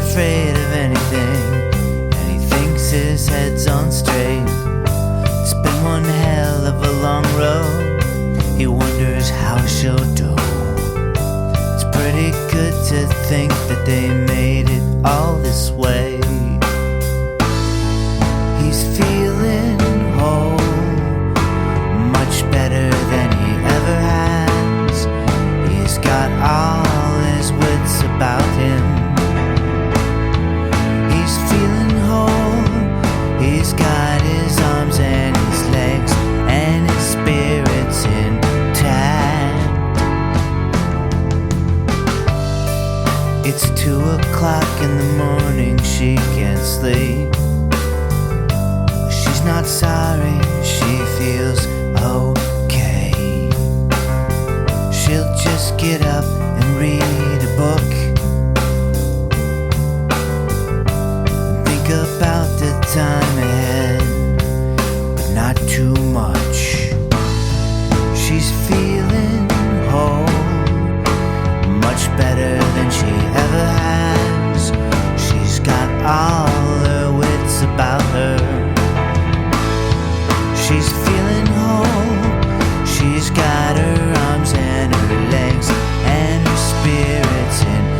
afraid of anything, and he thinks his head's on straight. It's been one hell of a long road. He wonders how she'll do. It's pretty good to think that they made it all this way. He's feeling whole, much better than he ever has. He's got all his wits about him. He's feeling whole, he's got his arms and his legs and his spirits intact. It's 2 o'clock in the morning, she can't sleep. She's not sorry, she feels okay. She'll just get up and read a book, think about the time ahead, but not too much. She's feeling whole, much better than she ever has. She's got all her wits about her. She's feeling whole, she's got her arms and her legs and her spirits intact.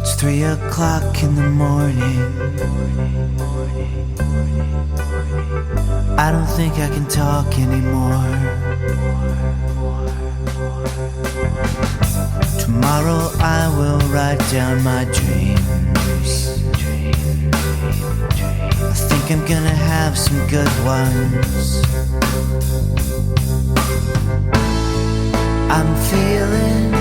It's 3 o'clock in the morning. I don't think I can talk anymore. Tomorrow I will write down my dreams. I think I'm gonna have some good ones. I'm feeling